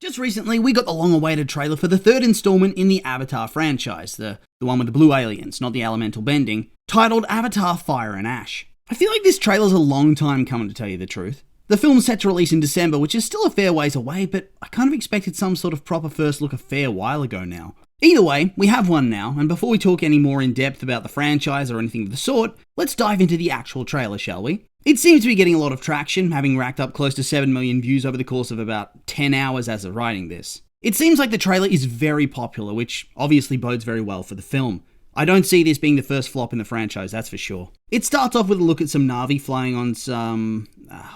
Just recently, we got the long-awaited trailer for the third installment in the Avatar franchise, the one with the blue aliens, not the elemental bending, titled Avatar Fire and Ash. I feel like this trailer's a long time coming, to tell you the truth. The film's set to release in December, which is still a fair ways away, but I kind of expected some sort of proper first look a fair while ago now. Either way, we have one now, and before we talk any more in depth about the franchise or anything of the sort, let's dive into the actual trailer, shall we? It seems to be getting a lot of traction, having racked up close to 7 million views over the course of about 10 hours as of writing this. It seems like the trailer is very popular, which obviously bodes very well for the film. I don't see this being the first flop in the franchise, that's for sure. It starts off with a look at some Na'vi flying on some,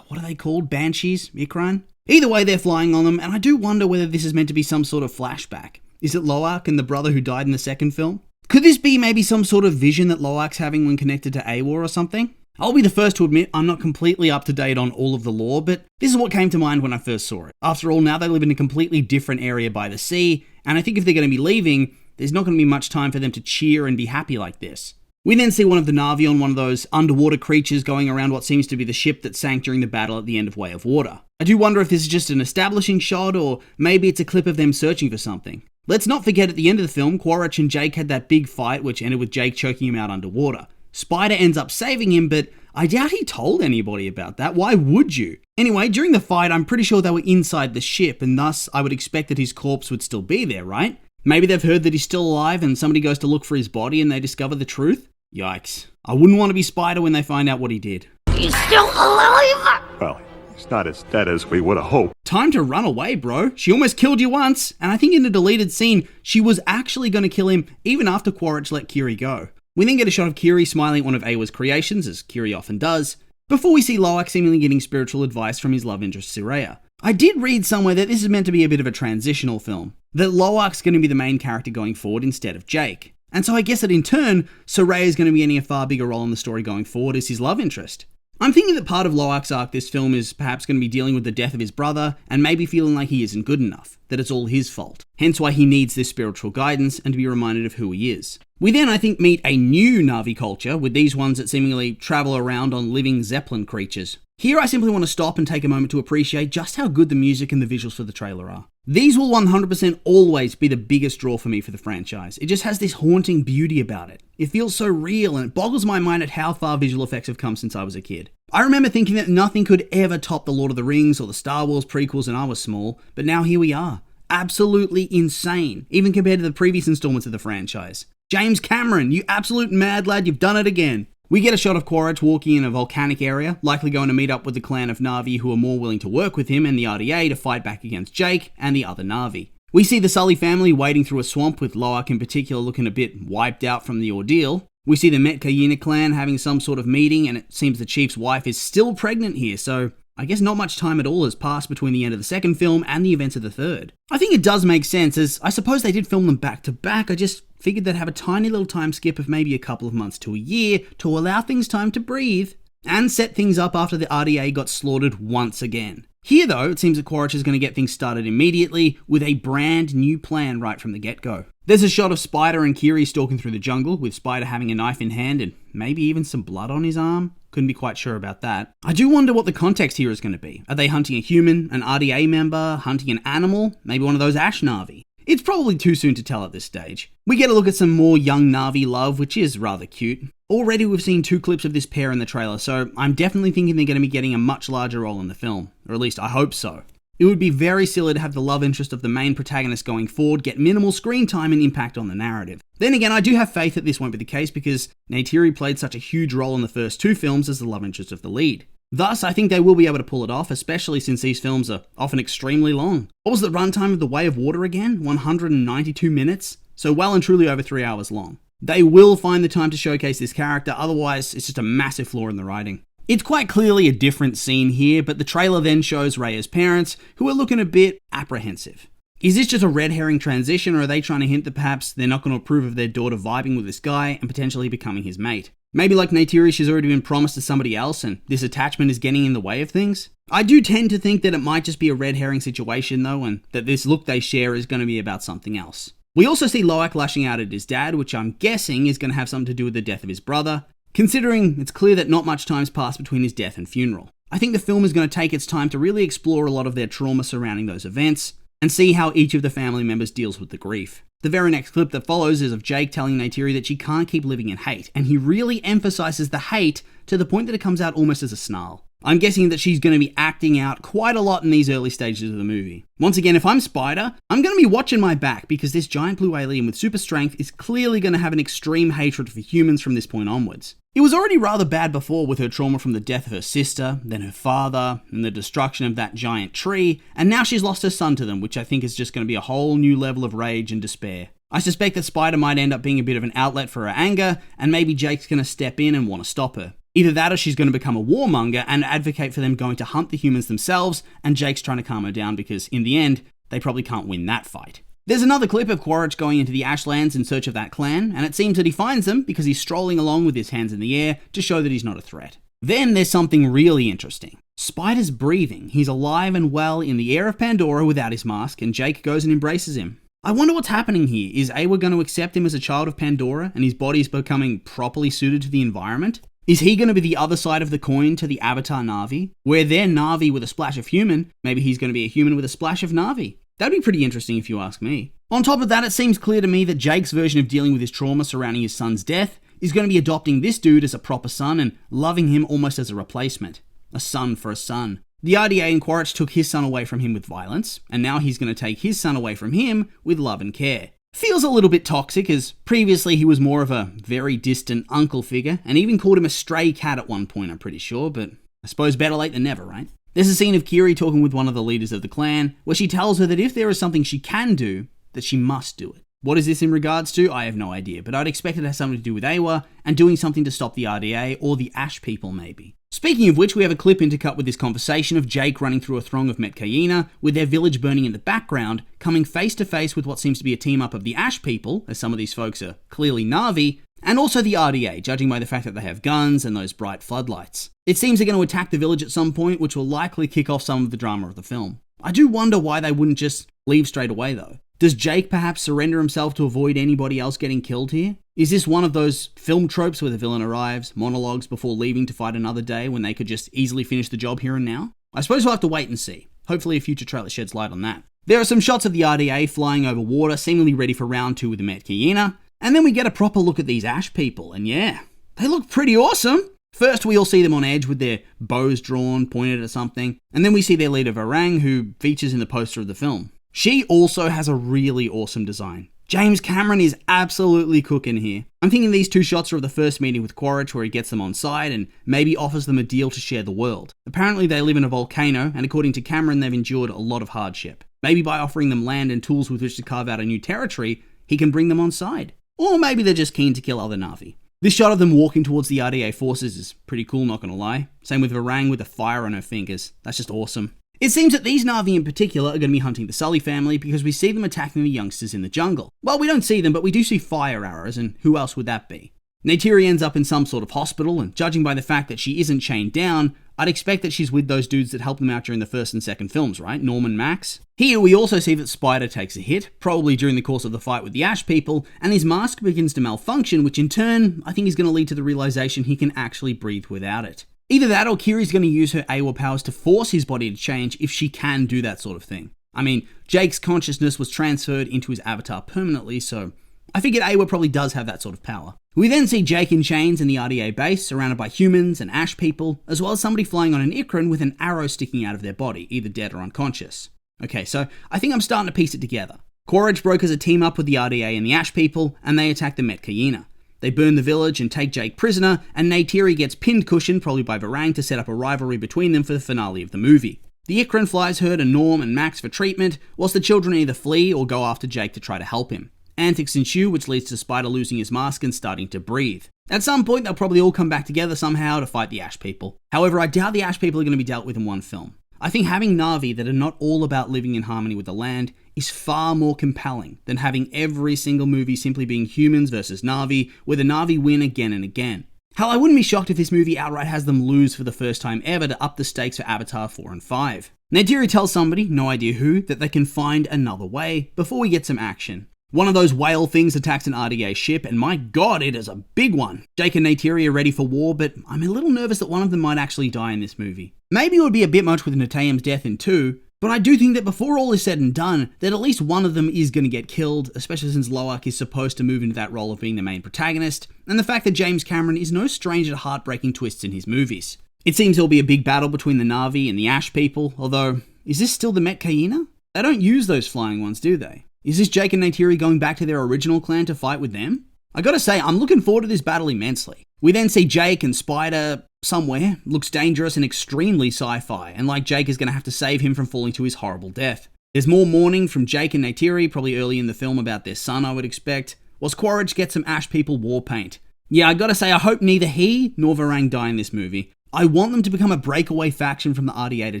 what are they called? Banshees? Ikran? Either way, they're flying on them, and I do wonder whether this is meant to be some sort of flashback. Is it Lo'ak and the brother who died in the second film? Could this be maybe some sort of vision that Lo'ak's having when connected to Awar or something? I'll be the first to admit I'm not completely up to date on all of the lore, but this is what came to mind when I first saw it. After all, now they live in a completely different area by the sea, and I think if they're going to be leaving, there's not going to be much time for them to cheer and be happy like this. We then see one of the Na'vi on one of those underwater creatures going around what seems to be the ship that sank during the battle at the end of Way of Water. I do wonder if this is just an establishing shot, or maybe it's a clip of them searching for something. Let's not forget at the end of the film, Quaritch and Jake had that big fight which ended with Jake choking him out underwater. Spider ends up saving him, but I doubt he told anybody about that. Why would you? Anyway, during the fight, I'm pretty sure they were inside the ship, and thus I would expect that his corpse would still be there, right? Maybe they've heard that he's still alive and somebody goes to look for his body and they discover the truth? Yikes. I wouldn't want to be Spider when they find out what he did. He's still alive! Well, he's not as dead as we would have hoped. Time to run away, bro. She almost killed you once, and I think in the deleted scene, she was actually going to kill him even after Quaritch let Kiri go. We then get a shot of Kiri smiling at one of Awa's creations, as Kiri often does, before we see Lo'ak seemingly getting spiritual advice from his love interest Soraya. I did read somewhere that this is meant to be a bit of a transitional film, that Lo'ak's going to be the main character going forward instead of Jake. And so I guess that in turn, Soraya is going to be getting a far bigger role in the story going forward as his love interest. I'm thinking that part of Lo'ak's arc this film is perhaps going to be dealing with the death of his brother and maybe feeling like he isn't good enough, that it's all his fault. Hence why he needs this spiritual guidance and to be reminded of who he is. We then, I think, meet a new Na'vi culture with these ones that seemingly travel around on living Zeppelin creatures. Here I simply want to stop and take a moment to appreciate just how good the music and the visuals for the trailer are. These will 100% always be the biggest draw for me for the franchise. It just has this haunting beauty about it. It feels so real, and it boggles my mind at how far visual effects have come since I was a kid. I remember thinking that nothing could ever top the Lord of the Rings or the Star Wars prequels when I was small, but now here we are. Absolutely insane, even compared to the previous installments of the franchise. James Cameron, you absolute mad lad, you've done it again. We get a shot of Quaritch walking in a volcanic area, likely going to meet up with the clan of Na'vi who are more willing to work with him and the RDA to fight back against Jake and the other Na'vi. We see the Sully family wading through a swamp, with Lo'ak in particular looking a bit wiped out from the ordeal. We see the Metkayina clan having some sort of meeting, and it seems the chief's wife is still pregnant here, so I guess not much time at all has passed between the end of the second film and the events of the third. I think it does make sense, as I suppose they did film them back to back. I just figured they'd have a tiny little time skip of maybe a couple of months to a year to allow things time to breathe and set things up after the RDA got slaughtered once again. Here though, it seems that Quaritch is going to get things started immediately with a brand new plan right from the get-go. There's a shot of Spider and Kiri stalking through the jungle, with Spider having a knife in hand and maybe even some blood on his arm. Couldn't be quite sure about that. I do wonder what the context here is going to be. Are they hunting a human, an RDA member, hunting an animal, maybe one of those Ash Na'vi? It's probably too soon to tell at this stage. We get a look at some more young Na'vi love, which is rather cute. Already we've seen 2 clips of this pair in the trailer, so I'm definitely thinking they're going to be getting a much larger role in the film. Or at least I hope so. It would be very silly to have the love interest of the main protagonist going forward get minimal screen time and impact on the narrative. Then again, I do have faith that this won't be the case because Neytiri played such a huge role in the first 2 films as the love interest of the lead. Thus, I think they will be able to pull it off, especially since these films are often extremely long. What was the runtime of The Way of Water again? 192 minutes? So well and truly over 3 hours long. They will find the time to showcase this character, otherwise it's just a massive flaw in the writing. It's quite clearly a different scene here, but the trailer then shows Raya's parents, who are looking a bit apprehensive. Is this just a red herring transition, or are they trying to hint that perhaps they're not going to approve of their daughter vibing with this guy and potentially becoming his mate? Maybe like Neytiri, she's already been promised to somebody else and this attachment is getting in the way of things? I do tend to think that it might just be a red herring situation though, and that this look they share is going to be about something else. We also see Lo'ak lashing out at his dad, which I'm guessing is going to have something to do with the death of his brother, considering it's clear that not much time's passed between his death and funeral. I think the film is going to take its time to really explore a lot of their trauma surrounding those events, and see how each of the family members deals with the grief. The very next clip that follows is of Jake telling Neytiri that she can't keep living in hate, and he really emphasizes the hate to the point that it comes out almost as a snarl. I'm guessing that she's going to be acting out quite a lot in these early stages of the movie. Once again, if I'm Spider, I'm going to be watching my back because this giant blue alien with super strength is clearly going to have an extreme hatred for humans from this point onwards. It was already rather bad before with her trauma from the death of her sister, then her father, and the destruction of that giant tree, and now she's lost her son to them, which I think is just going to be a whole new level of rage and despair. I suspect that Spider might end up being a bit of an outlet for her anger, and maybe Jake's going to step in and want to stop her. Either that or she's going to become a warmonger and advocate for them going to hunt the humans themselves, and Jake's trying to calm her down because, in the end, they probably can't win that fight. There's another clip of Quaritch going into the Ashlands in search of that clan, and it seems that he finds them because he's strolling along with his hands in the air to show that he's not a threat. Then there's something really interesting. Spider's breathing. He's alive and well in the air of Pandora without his mask, and Jake goes and embraces him. I wonder what's happening here. Is Awa going to accept him as a child of Pandora, and his body's becoming properly suited to the environment? Is he going to be the other side of the coin to the Avatar Na'vi? Where they're Na'vi with a splash of human, maybe he's going to be a human with a splash of Na'vi. That'd be pretty interesting if you ask me. On top of that, it seems clear to me that Jake's version of dealing with his trauma surrounding his son's death is going to be adopting this dude as a proper son and loving him almost as a replacement. A son for a son. The RDA in Quaritch took his son away from him with violence, and now he's going to take his son away from him with love and care. Feels a little bit toxic, as previously he was more of a very distant uncle figure, and even called him a stray cat at one point, I'm pretty sure, but I suppose better late than never, right? There's a scene of Kiri talking with one of the leaders of the clan, where she tells her that if there is something she can do, that she must do it. What is this in regards to? I have no idea, but I'd expect it to have something to do with Awa, and doing something to stop the RDA, or the Ash people maybe. Speaking of which, we have a clip intercut with this conversation of Jake running through a throng of Metkayina, with their village burning in the background, coming face to face with what seems to be a team up of the Ash people, as some of these folks are clearly Na'vi, and also the RDA, judging by the fact that they have guns and those bright floodlights. It seems they're going to attack the village at some point, which will likely kick off some of the drama of the film. I do wonder why they wouldn't just leave straight away though. Does Jake perhaps surrender himself to avoid anybody else getting killed here? Is this one of those film tropes where the villain arrives, monologues before leaving to fight another day when they could just easily finish the job here and now? I suppose we'll have to wait and see. Hopefully a future trailer sheds light on that. There are some shots of the RDA flying over water, seemingly ready for round 2 with the Metkayina, and then we get a proper look at these Ash people, and yeah, they look pretty awesome. First, we all see them on edge with their bows drawn, pointed at something, and then we see their leader Varang, who features in the poster of the film. She also has a really awesome design. James Cameron is absolutely cooking here. I'm thinking these 2 shots are of the first meeting with Quaritch where he gets them on side and maybe offers them a deal to share the world. Apparently they live in a volcano, and according to Cameron they've endured a lot of hardship. Maybe by offering them land and tools with which to carve out a new territory, he can bring them on side. Or maybe they're just keen to kill other Na'vi. This shot of them walking towards the RDA forces is pretty cool, not gonna lie. Same with Varang with the fire on her fingers. That's just awesome. It seems that these Na'vi in particular are going to be hunting the Sully family because we see them attacking the youngsters in the jungle. Well, we don't see them, but we do see fire arrows, and who else would that be? Neytiri ends up in some sort of hospital, and judging by the fact that she isn't chained down, I'd expect that she's with those dudes that helped them out during the first and second films, right? Norm and Max. Here we also see that Spider takes a hit, probably during the course of the fight with the Ash people, and his mask begins to malfunction, which in turn, I think is going to lead to the realization he can actually breathe without it. Either that or Kiri's going to use her Awa powers to force his body to change if she can do that sort of thing. I mean, Jake's consciousness was transferred into his avatar permanently, so I figured Awa probably does have that sort of power. We then see Jake in chains in the RDA base, surrounded by humans and Ash people, as well as somebody flying on an Ikran with an arrow sticking out of their body, either dead or unconscious. Okay, so I think I'm starting to piece it together. Quaritch brokers a team up with the RDA and the Ash people, and they attack the Metkayina. They burn the village and take Jake prisoner, and Neytiri gets pinned cushion, probably by Varang, to set up a rivalry between them for the finale of the movie. The Ikran flies her to Norm and Max for treatment, whilst the children either flee or go after Jake to try to help him. Antics ensue, which leads to Spider losing his mask and starting to breathe. At some point, they'll probably all come back together somehow to fight the Ash people. However, I doubt the Ash people are going to be dealt with in one film. I think having Na'vi that are not all about living in harmony with the land is far more compelling than having every single movie simply being humans versus Na'vi, where the Na'vi win again and again. Hell, I wouldn't be shocked if this movie outright has them lose for the first time ever to up the stakes for Avatar 4 and 5. Neytiri tells somebody, no idea who, that they can find another way before we get some action. One of those whale things attacks an RDA ship, and my god, it is a big one. Jake and Neytiri are ready for war, but I'm a little nervous that one of them might actually die in this movie. Maybe it would be a bit much with Neteyam's death in 2, But I do think that before all is said and done, that at least one of them is going to get killed, especially since Loak is supposed to move into that role of being the main protagonist, and the fact that James Cameron is no stranger to heartbreaking twists in his movies. It seems there'll be a big battle between the Na'vi and the Ash people, although, is this still the Metkayina? They don't use those flying ones, do they? Is this Jake and Neytiri going back to their original clan to fight with them? I gotta say, I'm looking forward to this battle immensely. We then see Jake and Spider somewhere, looks dangerous and extremely sci-fi, and like Jake is gonna have to save him from falling to his horrible death. There's more mourning from Jake and Neytiri, probably early in the film about their son, I would expect, whilst Quaritch gets some Ash people war paint. Yeah, I gotta say, I hope neither he nor Varang die in this movie. I want them to become a breakaway faction from the RDA, to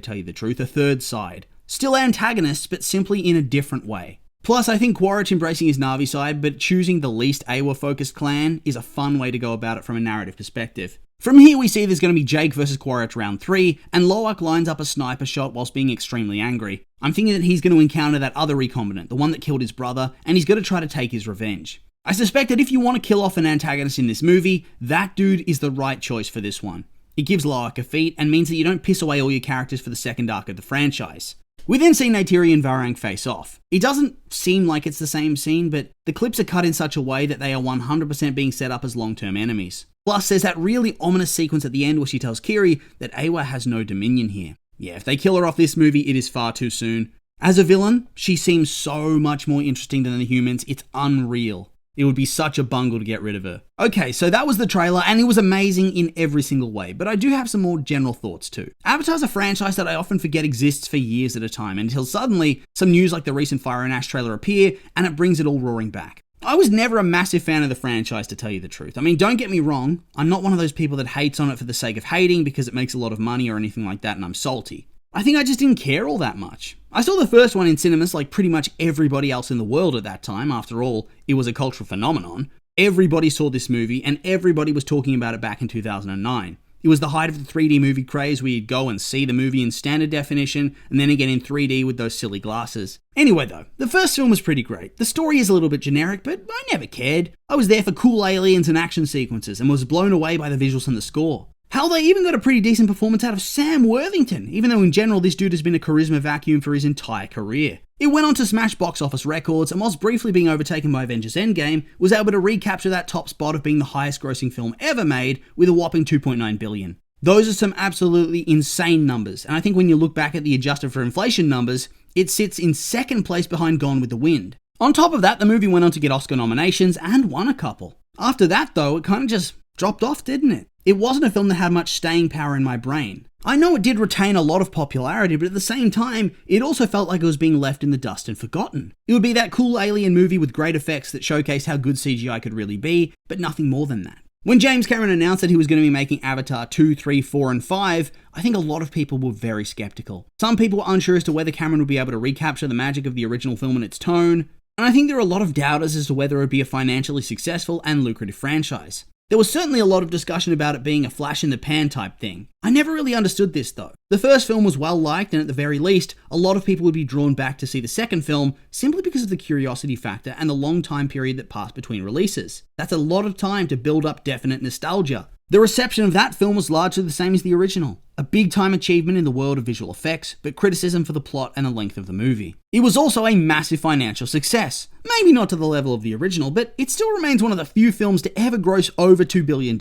tell you the truth, a third side. Still antagonists, but simply in a different way. Plus, I think Quaritch embracing his Na'vi side, but choosing the least Awa-focused clan is a fun way to go about it from a narrative perspective. From here, we see there's going to be Jake versus Quaritch round 3, and Loak lines up a sniper shot whilst being extremely angry. I'm thinking that he's going to encounter that other recombinant, the one that killed his brother, and he's going to try to take his revenge. I suspect that if you want to kill off an antagonist in this movie, that dude is the right choice for this one. It gives Loak a feat and means that you don't piss away all your characters for the second arc of the franchise. We then see Neytiri and Varang face off. It doesn't seem like it's the same scene, but the clips are cut in such a way that they are 100% being set up as long-term enemies. Plus, there's that really ominous sequence at the end where she tells Kiri that Awa has no dominion here. Yeah, if they kill her off this movie, it is far too soon. As a villain, she seems so much more interesting than the humans, it's unreal. It would be such a bungle to get rid of her. Okay, so that was the trailer, and it was amazing in every single way, but I do have some more general thoughts too. Avatar's a franchise that I often forget exists for years at a time, until suddenly some news like the recent Fire and Ash trailer appear, and it brings it all roaring back. I was never a massive fan of the franchise, to tell you the truth. I mean, don't get me wrong, I'm not one of those people that hates on it for the sake of hating because it makes a lot of money or anything like that and I'm salty. I think I just didn't care all that much. I saw the first one in cinemas like pretty much everybody else in the world at that time. After all, it was a cultural phenomenon. Everybody saw this movie and everybody was talking about it back in 2009. It was the height of the 3D movie craze where you'd go and see the movie in standard definition and then again in 3D with those silly glasses. Anyway though, the first film was pretty great. The story is a little bit generic, but I never cared. I was there for cool aliens and action sequences and was blown away by the visuals and the score. Hell, they even got a pretty decent performance out of Sam Worthington, even though in general this dude has been a charisma vacuum for his entire career. It went on to smash box office records and whilst briefly being overtaken by Avengers Endgame, was able to recapture that top spot of being the highest grossing film ever made with a whopping $2.9 billion. Those are some absolutely insane numbers, and I think when you look back at the adjusted for inflation numbers, it sits in second place behind Gone with the Wind. On top of that, the movie went on to get Oscar nominations and won a couple. After that though, it kind of just dropped off, didn't it? It wasn't a film that had much staying power in my brain. I know it did retain a lot of popularity, but at the same time, it also felt like it was being left in the dust and forgotten. It would be that cool alien movie with great effects that showcased how good CGI could really be, but nothing more than that. When James Cameron announced that he was going to be making Avatar 2, 3, 4, and 5, I think a lot of people were very skeptical. Some people were unsure as to whether Cameron would be able to recapture the magic of the original film and its tone, and I think there are a lot of doubters as to whether it would be a financially successful and lucrative franchise. There was certainly a lot of discussion about it being a flash in the pan type thing. I never really understood this though. The first film was well liked and at the very least, a lot of people would be drawn back to see the second film simply because of the curiosity factor and the long time period that passed between releases. That's a lot of time to build up definite nostalgia. The reception of that film was largely the same as the original. A big time achievement in the world of visual effects, but criticism for the plot and the length of the movie. It was also a massive financial success. Maybe not to the level of the original, but it still remains one of the few films to ever gross over $2 billion,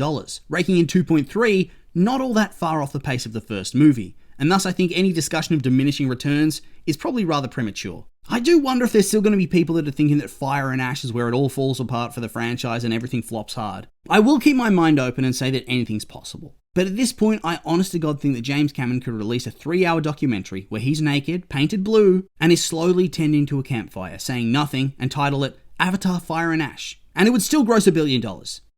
raking in 2.3, not all that far off the pace of the first movie. And thus I think any discussion of diminishing returns is probably rather premature. I do wonder if there's still going to be people that are thinking that Fire and Ash is where it all falls apart for the franchise and everything flops hard. I will keep my mind open and say that anything's possible. But at this point, I honest to God think that James Cameron could release a 3-hour documentary where he's naked, painted blue, and is slowly tending to a campfire, saying nothing, and title it Avatar, Fire and Ash. And it would still gross $1 billion.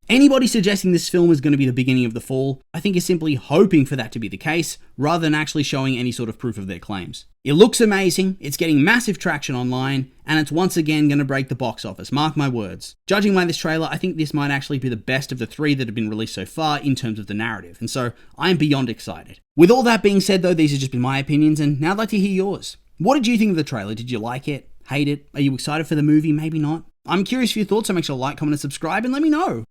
Anybody suggesting this film is going to be the beginning of the fall, I think is simply hoping for that to be the case, rather than actually showing any sort of proof of their claims. It looks amazing, it's getting massive traction online, and it's once again going to break the box office, mark my words. Judging by this trailer, I think this might actually be the best of the 3 that have been released so far in terms of the narrative, and so I am beyond excited. With all that being said though, these have just been my opinions, and now I'd like to hear yours. What did you think of the trailer? Did you like it? Hate it? Are you excited for the movie? Maybe not? I'm curious for your thoughts, so make sure to like, comment, and subscribe, and let me know.